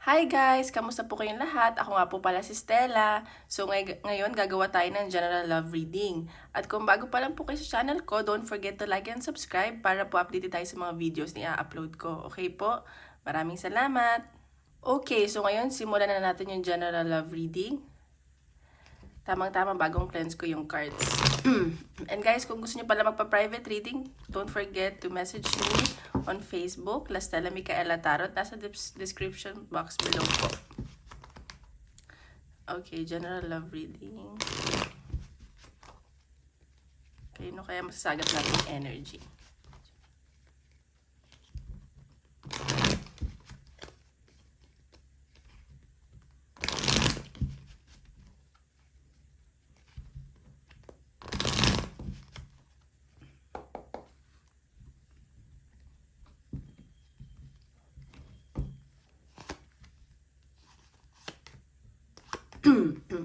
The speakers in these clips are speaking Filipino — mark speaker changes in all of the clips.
Speaker 1: Hi guys! Kamusta po kayong lahat? Ako nga po pala si Stella. So ngayon gagawa tayo ng general love reading. At kung bago pa lang po kayo sa channel ko, don't forget to like and subscribe para po update tayo sa mga videos na i-upload ko. Okay po? Maraming salamat! Okay, so ngayon simulan na natin yung general love reading. Tamang-tama bagong cleanse ko yung cards. And guys, kung gusto niyo pala magpa-private reading, don't forget to message me on Facebook, La Stella Micaela Tarot. Nasa description box below po. Okay, general love reading. Okay, no kaya masasagat natin yung energy.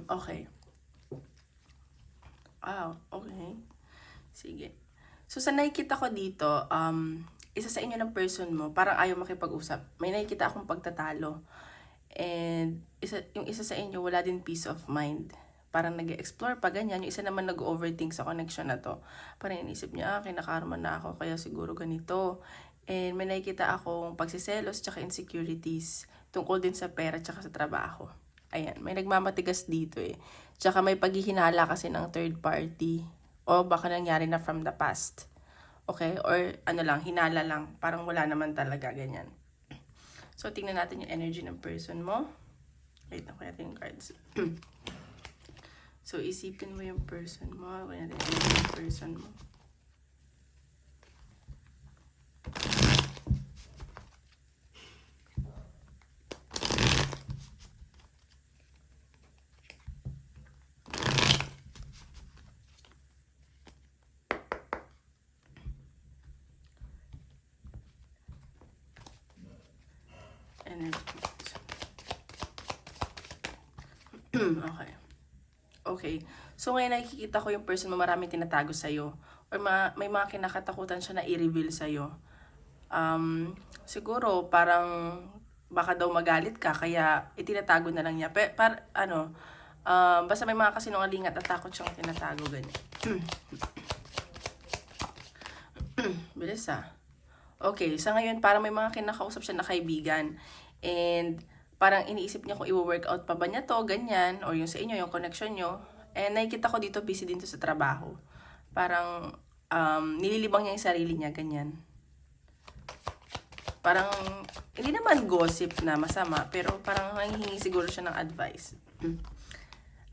Speaker 1: Okay. Okay. Sige. So, sa nakikita ko dito, isa sa inyo ng person mo, parang ayaw makipag-usap. May nakikita akong pagtatalo. And, yung isa sa inyo, wala din peace of mind. Parang nag-explore pa ganyan. Yung isa naman nag-overthink sa connection na to. Parang inisip niya, kinakarma na ako, kaya siguro ganito. And may nakikita akong pagsiselos tsaka insecurities tungkol din sa pera tsaka sa trabaho. Ayan, may nagmamatigas dito eh. Tsaka may paghihinala kasi ng third party. O baka nangyari na from the past. Okay? Or ano lang, hinala lang. Parang wala naman talaga, ganyan. So, tingnan natin yung energy ng person mo. Wait, nakuha natin yung cards. So, isipin mo yung person mo. Nakuha natin yung energy ng person mo. Energy. Okay. Okay. So, ngayon nakikita ko yung person mo maraming tinatago sa'yo. Or may mga kinakatakutan siya na i-reveal sa'yo. Siguro, parang baka daw magalit ka, kaya itinatago na lang niya. Basta may mga kasinungaling at takot siyang tinatago, ganyan. Bilis Okay, sa ngayon, parang may mga kinakausap siya na kaibigan. And, parang iniisip niya kung i-workout pa ba niya to, ganyan, or yung sa inyo, yung connection nyo. And nakikita ko dito, busy din to sa trabaho. Parang, nililibang niya yung sarili niya, ganyan. Parang, hindi naman gossip na masama, pero parang nangihingi siguro siya ng advice.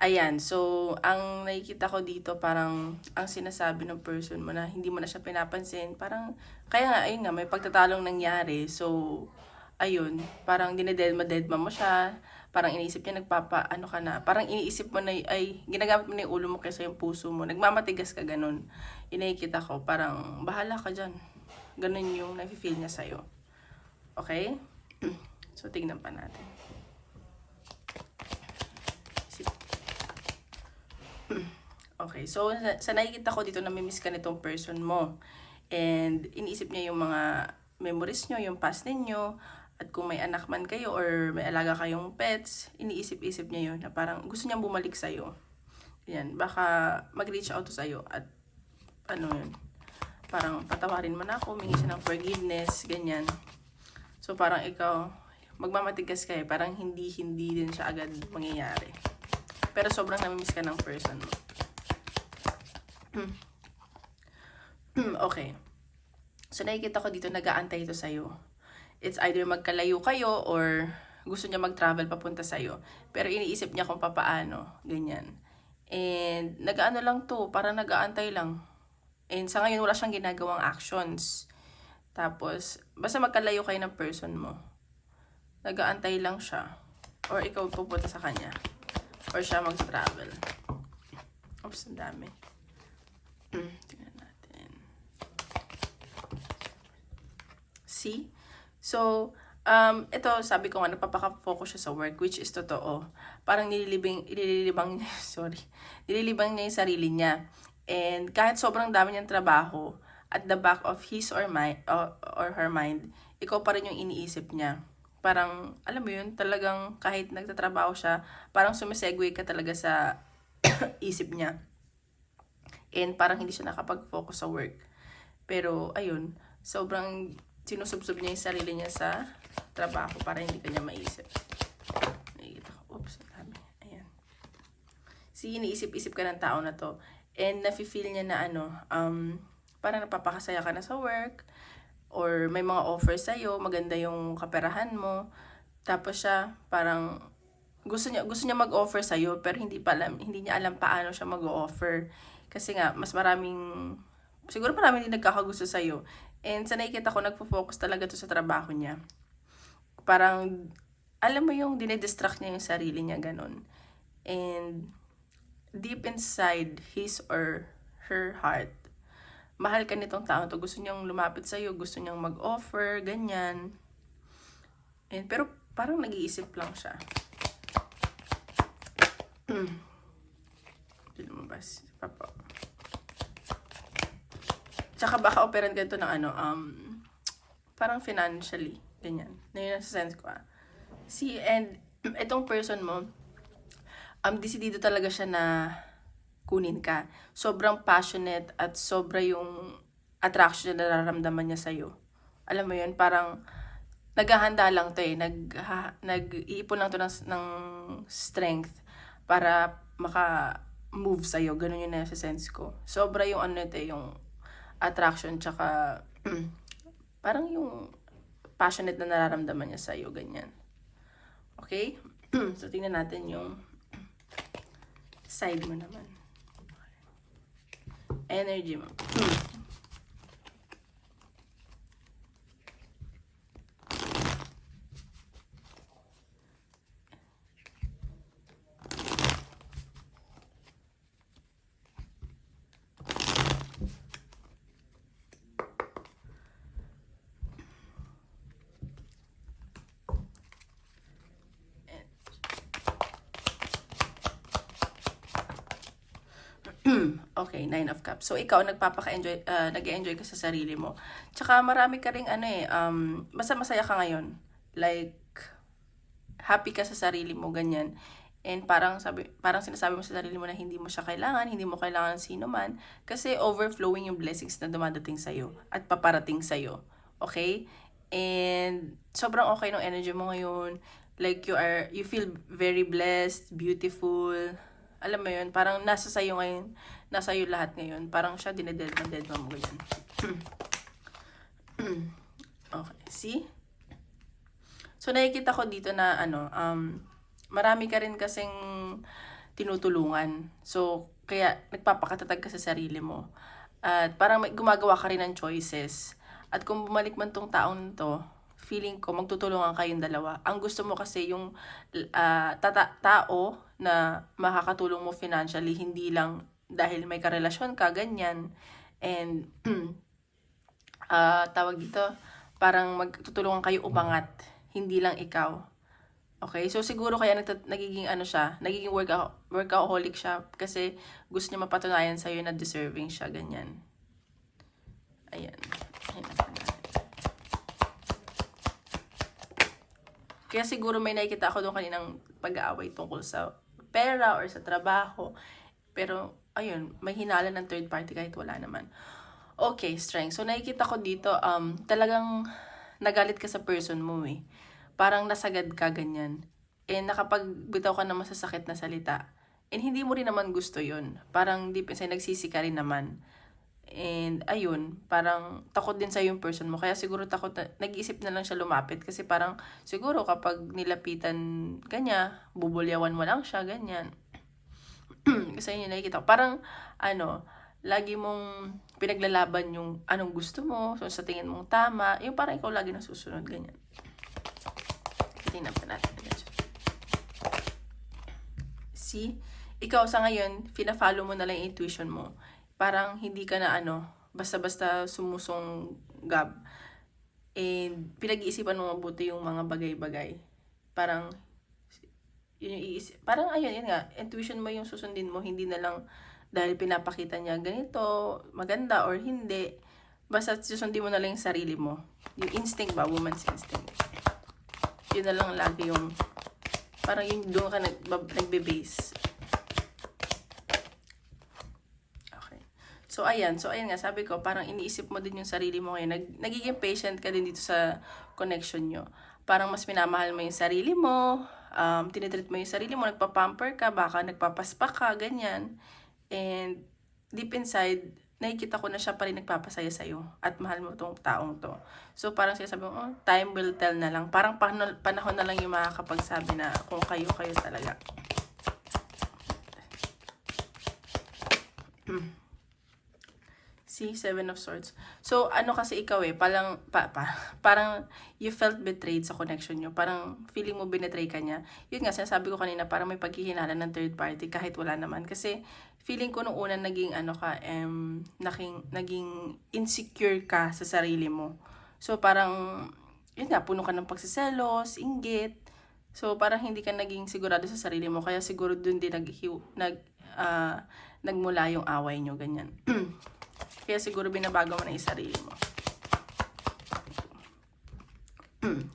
Speaker 1: Ayan, so, ang nakikita ko dito, parang, ang sinasabi ng person mo na hindi mo na siya pinapansin, parang, kaya nga, ayun nga, may pagtatalong nangyari, so, ayun, parang dinededma mo siya, parang iniisip niya ano ka na, parang iniisip mo na, ay, ginagamit mo na yung ulo mo kaysa yung puso mo, nagmamatigas ka ganun. Nakikita ko, parang, bahala ka dyan. Ganun yung nafe-feel niya sa'yo. Okay? So, tignan pa natin. Okay, so sa nakikita ko dito, namimiss ka nitong person mo. And iniisip niya yung mga memories nyo, yung past ninyo. At kung may anak man kayo or may alaga kayong pets, iniisip-isip niya yun na parang gusto niyang bumalik sa'yo. Yan, baka mag-reach out to sa'yo at ano yun, parang patawarin mo na ako, humingi siya ng forgiveness, ganyan. So parang ikaw, magmamatigas ka parang hindi din siya agad mangyayari. Pero sobrang namimiss ka ng person mo. Okay. So, nakikita ko dito, nag-aantay ito sa'yo. It's either magkalayo kayo or gusto niya mag-travel papunta sa'yo. Pero iniisip niya kung papaano. Ganyan. And, nag-ano lang to, parang nag-aantay lang. And sa ngayon, wala siyang ginagawang actions. Tapos, basta magkalayo kayo ng person mo. Nag-aantay lang siya. Or ikaw pupunta sa kanya. Or siya mag-travel. Oops, ang dami. Tingnan natin. See? So, ito, sabi ko nga, nagpapaka-focus siya sa work, which is totoo. Parang nililibang niya yung sarili niya. And kahit sobrang dami niyang trabaho, at the back of his or her mind, ikaw pa rin yung iniisip niya. Parang, alam mo yun, talagang kahit nagtatrabaho siya, parang sumisegue ka talaga sa isip niya. And parang hindi siya nakapag-focus sa work. Pero, ayun, sobrang sinusubsob niya yung sarili niya sa trabaho para hindi kanya maisip. Nakikita ko, oops, dami. Ayan. Iniisip-isip ka ng tao na to. And nafe-feel niya na parang napapakasaya ka na sa work. Or may mga offers sa'yo, maganda yung kaperahan mo. Tapos siya, parang gusto niya mag-offer sa'yo, pero hindi niya alam paano siya mag-offer. Kasi nga, siguro maraming hindi nagkakagusto sa'yo. And sa nakikita ko, nagpo-focus talaga to sa trabaho niya. Parang, alam mo yung dinidistract niya yung sarili niya, ganun. And, deep inside his or her heart, mahal ka nitong tao to. Gusto niyang lumapit sa'yo, gusto niyang mag-offer, ganyan. And, pero, parang nag-iisip lang siya. Hindi lumabas. Papa. Tsaka baka operan ka ito ng parang financially. Ganyan. Na yun ang sense ko and itong person mo, decidido talaga siya na kunin ka. Sobrang passionate at sobra yung attraction na nararamdaman niya sa'yo. Alam mo yun, parang naghahanda lang to nag-iipon lang to ng strength para maka-move sa'yo. Ganun yung nasa sense ko. Sobra yung yung attraction, tsaka parang yung passionate na nararamdaman niya sa'yo, ganyan. Okay? So, tingnan natin yung side mo naman. Energy mo. Okay, 9 of Cups. So, ikaw, nag-enjoy ka sa sarili mo. Tsaka, marami ka ring basta masaya ka ngayon. Like, happy ka sa sarili mo, ganyan. And parang sinasabi mo sa sarili mo na hindi mo siya kailangan, hindi mo kailangan ng sino man. Kasi overflowing yung blessings na dumadating sa'yo at paparating sa'yo. Okay? And sobrang okay ng energy mo ngayon. Like, you feel very blessed, beautiful. Alam mo yun, parang nasa sa'yo ngayon, nasa iyo lahat ngayon. Parang siya, dineded mo ganyan. Okay, see? So, nakikita ko dito na, marami ka rin kasing tinutulungan. So, kaya nagpapakatatag ka sa sarili mo. At parang gumagawa ka rin ng choices. At kung bumalik man tong taong to, feeling ko magtutulungan kayong dalawa. Ang gusto mo kasi yung tao na makakatulong mo financially, hindi lang dahil may karelasyon ka, ganyan. And, tawag dito, parang magtutulungan kayo umangat, hindi lang ikaw. Okay? So, siguro kaya nagiging workaholic siya kasi gusto niya mapatunayan sa'yo na deserving siya, ganyan. Ayan. Kaya siguro may nakikita ako doon kaninang pag-aaway tungkol sa pera or sa trabaho. Pero, ayun, may hinala ng third party kahit wala naman. Okay, strength. So, nakikita ko dito, talagang nagalit ka sa person mo Parang nasagad ka, ganyan. And nakapagbitaw ka ng masasakit na salita. And hindi mo rin naman gusto yun. Parang deep inside, nagsisi ka rin naman. And ayun, parang takot din sa yung person mo. Kaya siguro nag-iisip na lang siya lumapit. Kasi parang siguro kapag nilapitan kanya, bubulyawan mo lang siya, ganyan. Kasi yun yung nakikita ko. Parang, lagi mong pinaglalaban yung anong gusto mo, so sa tingin mong tama, yung parang ikaw lagi nasusunod, ganyan. Tingnan pa natin. See? Ikaw sa ngayon, fina-follow mo na lang yung intuition mo. Parang hindi ka na basta-basta sumusonggab. And pinag-iisipan mo mabuti yung mga bagay-bagay. Parang, yun yung iisip. Parang yun nga, intuition mo yung susundin mo, hindi na lang dahil pinapakita niya ganito, maganda or hindi. Basta susundin mo na lang yung sarili mo. Yung instinct ba? Woman's instinct. Yun na lang lagi yung, parang yun doon ka nagbe-base. Okay. So, ayan nga, sabi ko, parang iniisip mo din yung sarili mo ngayon. Nagiging patient ka din dito sa connection nyo. Parang mas minamahal mo yung sarili mo, tinitreat mo yung sarili mo, nagpa-pamper ka, baka nagpapaspa ka, ganyan. And deep inside, nakikita ko na siya pa rin nagpapasaya sa'yo at mahal mo tong taong to. So parang sinasabi mo, oh, time will tell na lang. Parang panahon na lang yung makakapagsabi na kung kayo talaga. See, Seven of Swords. So, ano kasi ikaw parang you felt betrayed sa connection nyo. Parang feeling mo binetray ka niya. Yun nga, sinasabi ko kanina, parang may paghihinala ng third party kahit wala naman. Kasi, feeling ko nung una naging naging insecure ka sa sarili mo. So, parang, yun nga, puno ka ng pagsiselos, inggit. So, parang hindi ka naging sigurado sa sarili mo. Kaya siguro dun din nagmula yung away nyo, ganyan. Kaya siguro binabago mo na yung sarili mo.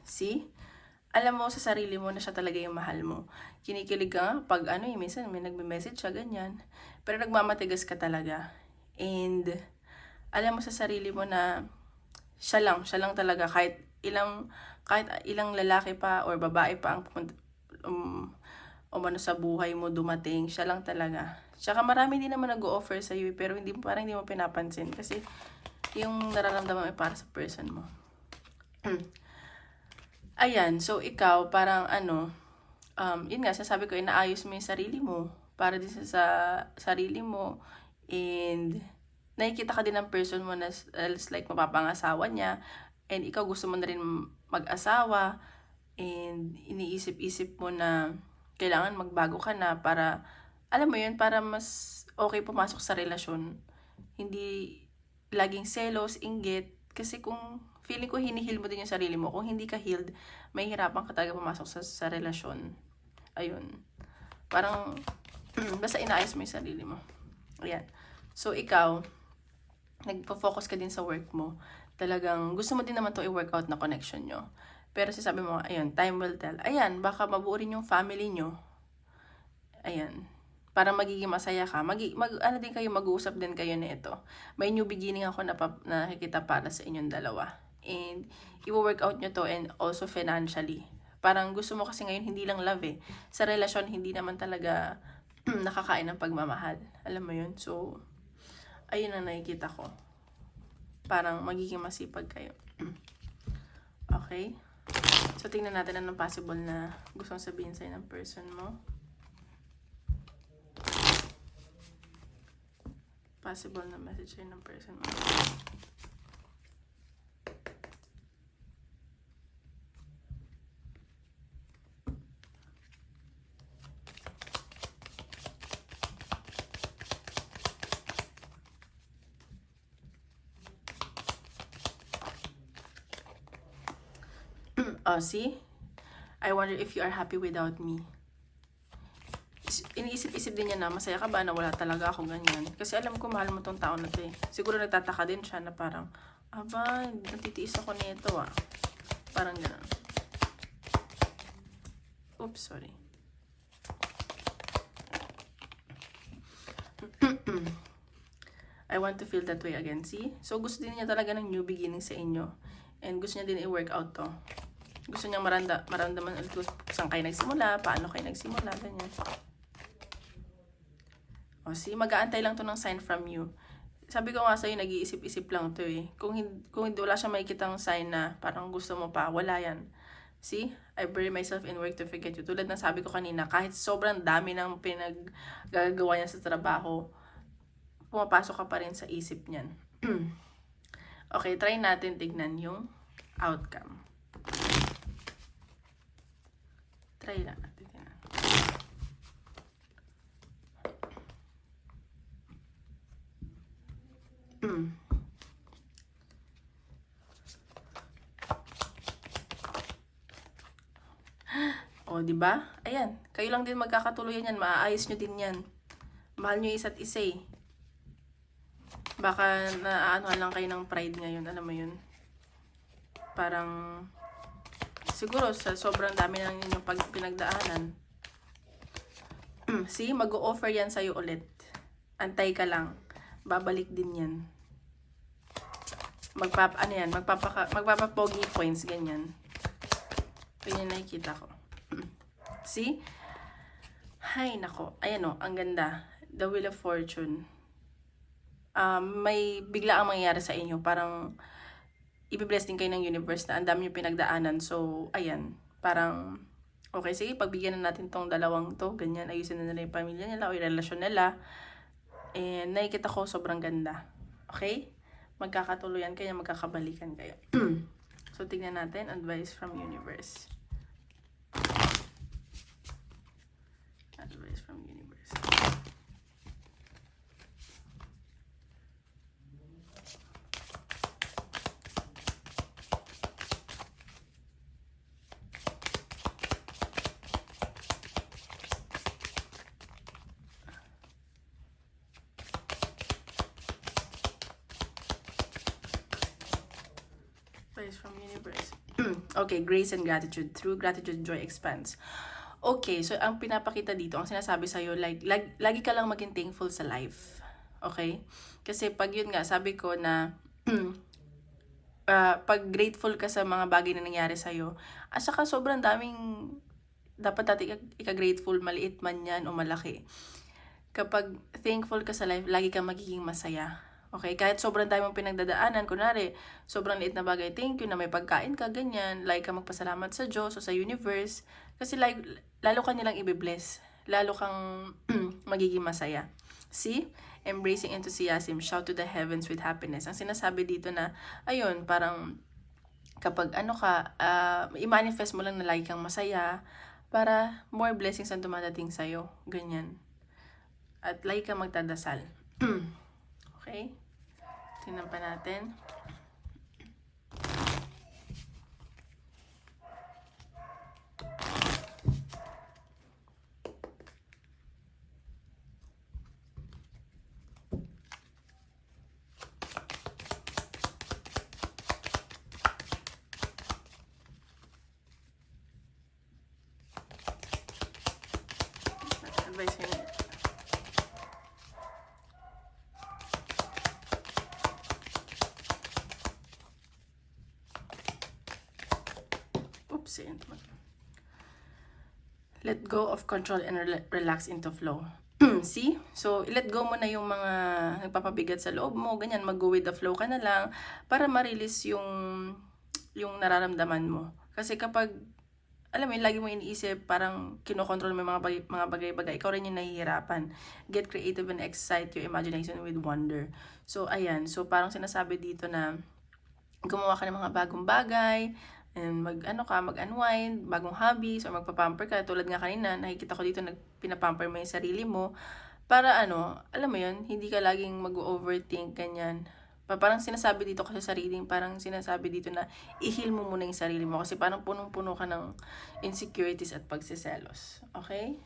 Speaker 1: See? Alam mo sa sarili mo na siya talaga yung mahal mo. Kinikilig ka nga pag minsan may nagme-message siya, ganyan. Pero nagmamatigas ka talaga. And alam mo sa sarili mo na siya lang talaga. Kahit ilang lalaki pa or babae pa ang sa buhay mo dumating, siya lang talaga. Tsaka marami din naman nag-o-offer sa'yo, pero parang hindi mo pinapansin kasi yung nararamdaman ay para sa person mo. Ayan, so ikaw parang yun nga, sasabi ko, inaayos mo yung sarili mo para din sa sarili mo, and nakikita ka din ng person mo na like mapapangasawa niya, and ikaw gusto mo na rin mag-asawa, and iniisip-isip mo na kailangan magbago ka na para, alam mo yun, para mas okay pumasok sa relasyon. Hindi laging selos, inggit. Kasi kung feeling ko hinihil mo din yung sarili mo, kung hindi ka healed, may hirapan ka talaga pumasok sa relasyon. Ayun. Parang, basta inaayos mo yung sarili mo. Ayan. So, ikaw, nagpo-focus ka din sa work mo. Talagang, gusto mo din naman to i-workout na connection nyo. Pero sabi mo, ayun, time will tell. Ayan, baka mabuo rin yung family nyo. Ayan. Para magiging masaya ka. Din kayo, mag-uusap din kayo na ito. May new beginning ako na nakikita para sa inyong dalawa. And, i-work out nyo to, and also financially. Parang gusto mo kasi ngayon, hindi lang love Sa relasyon, hindi naman talaga nakakain ng pagmamahal. Alam mo yun? So, ayun ang nakikita ko. Parang magiging masipag kayo. Okay? So, tingnan natin anong possible na gustong sabihin sa'yo ng person mo. Possible na message sa'yo ng person mo. Oh, see? I wonder if you are happy without me. Iniisip-isip din niya na, masaya ka ba na wala talaga ako, ganyan. Kasi alam ko, mahal mo tong tao na to Siguro nagtataka din siya na parang, aba, natitiis ako nito Parang gano'n. Oops, sorry. I want to feel that way again, see? So, gusto din niya talaga ng new beginning sa inyo. And gusto niya din i-work out to. Gusto niyang maramdaman ulit kung saan kayo nagsimula, paano kayo nagsimula, ganyan. O, see, mag-aantay lang to ng sign from you. Sabi ko nga sa'yo, nag-iisip-isip lang to Kung hindi wala siyang makikitang sign na parang gusto mo pa, wala yan. See, I bury myself in work to forget you. Tulad ng sabi ko kanina, kahit sobrang dami ng pinaggagawa niya sa trabaho, pumapasok ka pa rin sa isip niyan. Okay, try natin tignan yung outcome. Try lang natin yan. O, di ba? Ayan, kayo lang din magkakatuluyan yan, maaayos nyo din yan. Mahal nyo isa't isa Baka naaano lang kayo ng pride ngayon, alam mo yun. Parang Siguro sa sobrang dami ng inyong pinagdaanan. See, mag-o-offer yan sa'yo ulit. Antay ka lang. Babalik din yan. Magpapapogi points, ganyan. Ganyan nakikita ko. See? Hay, nako. Ayan o, ang ganda. The Wheel of Fortune. May bigla ang mangyayari sa inyo. Parang, ibibless din kayo ng universe na ang dami yung pinagdaanan. So, ayan. Parang, okay, sige, pagbigyan na natin tong dalawang to. Ganyan, ayusin na nila yung pamilya nila o yung relasyon nila. And nakikita ko sobrang ganda. Okay? Magkakatuluyan kayo, magkakabalikan kayo. So, tignan natin. Advice from universe. Advice from universe. Advice from universe. Okay, grace and gratitude. Through gratitude, joy expands. Okay, so ang pinapakita dito, ang sinasabi sa'yo, like, lagi ka lang maging thankful sa life. Okay? Kasi pag yun nga, sabi ko na, pag grateful ka sa mga bagay na nangyari sa'yo, at saka sobrang daming, dapat natin ika-grateful, maliit man yan o malaki. Kapag thankful ka sa life, lagi kang magiging masaya. Okay? Kahit sobrang dami mong pinagdadaanan, kunwari, sobrang liit na bagay, thank you na may pagkain ka, ganyan, like ka magpasalamat sa Diyos o sa universe. Kasi like, lalo ka nilang ibibless. Lalo kang magiging masaya. See? Embracing enthusiasm, shout to the heavens with happiness. Ang sinasabi dito na, ayun, parang kapag i-manifest mo lang na lagi kang masaya para more blessings ang dumadating sa'yo. Ganyan. At lagi kang magdadasal. Okay? Tingnan pa natin. Advice yun. Oops. Let go of control and relax into flow. See? So, let go mo na yung mga nagpapabigat sa loob mo. Ganyan, mag-go with the flow ka na lang para ma-release yung nararamdaman mo. Kasi kapag, alam mo yun, lagi mo iniisip, parang kinokontrol mo yung mga bagay-bagay, ikaw rin yung nahihirapan. Get creative and excite your imagination with wonder. So, ayan. So, parang sinasabi dito na gumawa ka ng mga bagong bagay, and mag-unwind, bagong hobbies, or magpapamper ka. Tulad nga kanina, nakikita ko dito, pinapamper mo yung sarili mo. Para alam mo yun, hindi ka laging mag-overthink, ganyan. Parang sinasabi dito kasi sa reading, parang sinasabi dito na i-heal mo muna yung sarili mo. Kasi parang punong-puno ka ng insecurities at pagsiselos. Okay?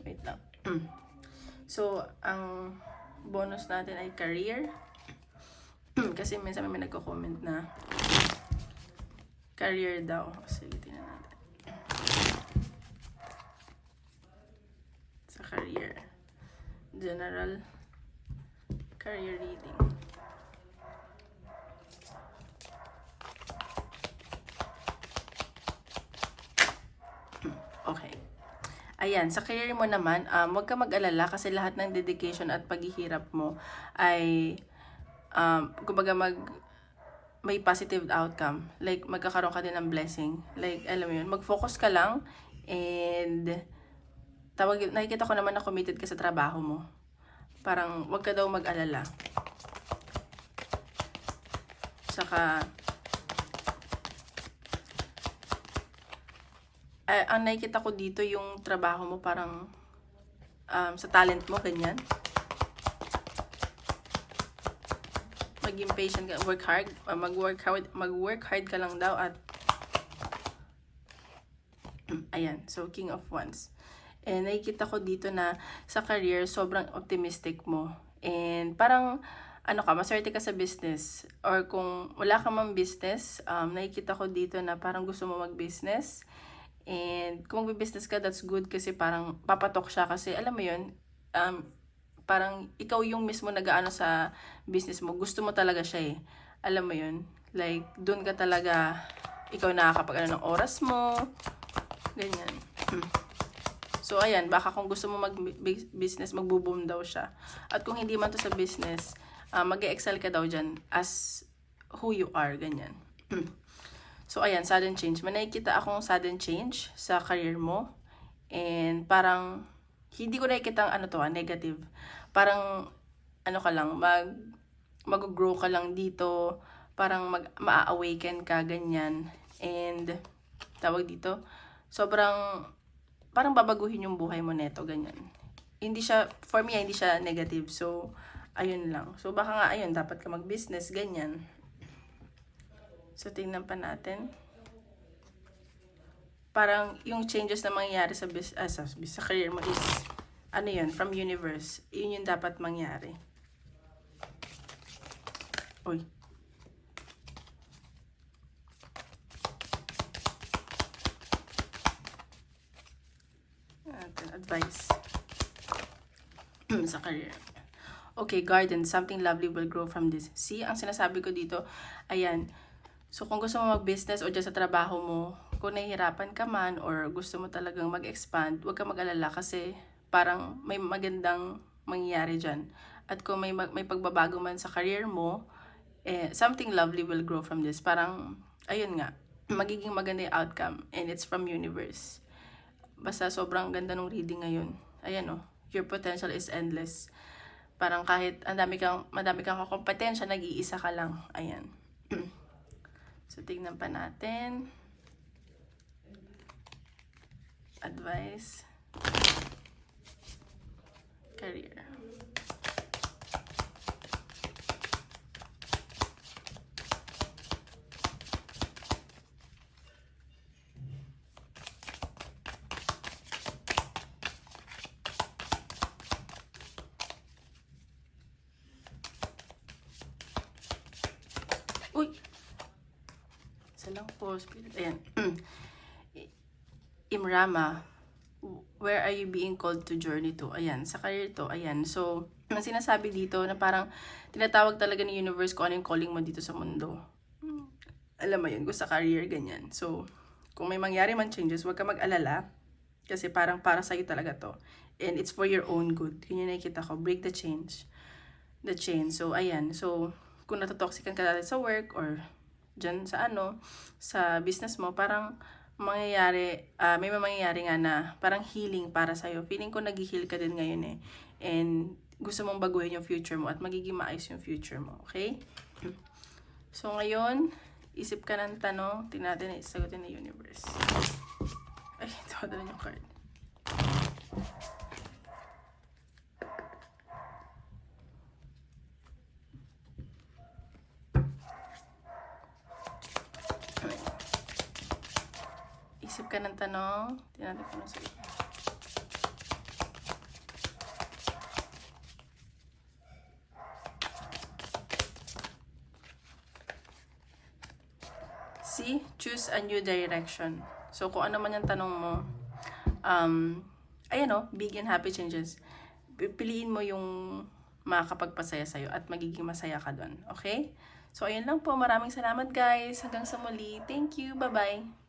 Speaker 1: Wait lang. So, ang bonus natin ay career. Kasi minsan may nagko-comment na career daw. Sige, tingnan natin. Sa career. General career reading. Okay. Ayan, sa career mo naman, huwag ka mag-alala kasi lahat ng dedication at paghihirap mo ay kumbaga may positive outcome. Like, magkakaroon ka din ng blessing. Like, alam mo yun, mag-focus ka lang and nakikita ko naman na committed ka sa trabaho mo. Parang, wag ka daw mag-alala. Saka, ang nakikita ko dito yung trabaho mo parang sa talent mo, ganyan. Maging patient ka, work hard, mag-work hard ka lang daw at ayan, so King of Wands. And nakikita ko dito na sa career, sobrang optimistic mo. And parang ano ka, maswerte ka sa business. Or kung wala ka mang business, nakikita ko dito na parang gusto mo mag-business. And kung mag-business ka, that's good kasi parang papatok siya kasi alam mo yun, parang ikaw yung mismo nag-aano sa business mo. Gusto mo talaga siya eh. Alam mo yun? Like, dun ka talaga, ikaw nakakapag-ano ng oras mo. Ganyan. So, ayan, baka kung gusto mo mag-business, magbo-boom daw siya. At kung hindi man to sa business, mag-excel ka daw dyan as who you are, ganyan. So, ayan, sudden change. May nakikita akong sudden change sa career mo. And parang, hindi ko nakikita ang negative. Parang, ano ka lang, mag-grow ka lang dito. Parang ma-awaken ka, ganyan. And, tawag dito, sobrang, parang babaguhin yung buhay mo neto, ganyan. Hindi siya, for me, hindi siya negative. So, ayun lang. So, baka nga, ayun, dapat ka mag-business, ganyan. So, tingnan pa natin. Parang yung changes na mangyayari sa career mo is, ano yun, from universe. Yun yung dapat mangyari. Uy. Advice sa career. Okay, garden, something lovely will grow from this. See, ang sinasabi ko dito, ayan. So, kung gusto mo mag-business o dyan sa trabaho mo, kung nahihirapan ka man or gusto mo talagang mag-expand, huwag ka mag-alala kasi parang may magandang mangyayari dyan. At kung may pagbabago man sa career mo, something lovely will grow from this. Parang, ayun nga, magiging maganda yung outcome and it's from universe. Basta sobrang ganda ng reading ngayon. Ayan oh, your potential is endless. Parang kahit madami kang kompetensya, nag-iisa ka lang. Ayan. So, tignan pa natin. Advice. Career. Uy! Isa lang po, spirit. Ayan. Imrama, where are you being called to journey to? Ayan, sa career to, ayan. So, ang sinasabi dito na parang tinatawag talaga ni universe kung ano yung calling mo dito sa mundo. Alam mo yun, gusto sa career, ganyan. So, kung may mangyari man changes, huwag ka mag-alala. Kasi parang para sa'yo talaga to. And it's for your own good. Yun yung nakikita ko. Break the chain. So, ayan. So, kung natotoxican ka dati sa work or dyan sa business mo, parang mangyayari, may mangyayari nga na parang healing para sa'yo. Feeling ko nag-heal ka din ngayon eh. And gusto mong baguhin yung future mo at magiging maayos yung future mo. Okay? So ngayon, isip ka ng tanong, tingnan natin na isagutin ng universe. Ay, ito na yung card. Isip ka ng tanong, tingnan natin kung ano sa'yo. See, choose a new direction. So, kung ano man yung tanong mo, ayan o, big and happy changes. Piliin mo yung makakapagpasaya sa'yo at magiging masaya ka doon. Okay? So, ayun lang po. Maraming salamat guys. Hanggang sa muli. Thank you. Bye-bye.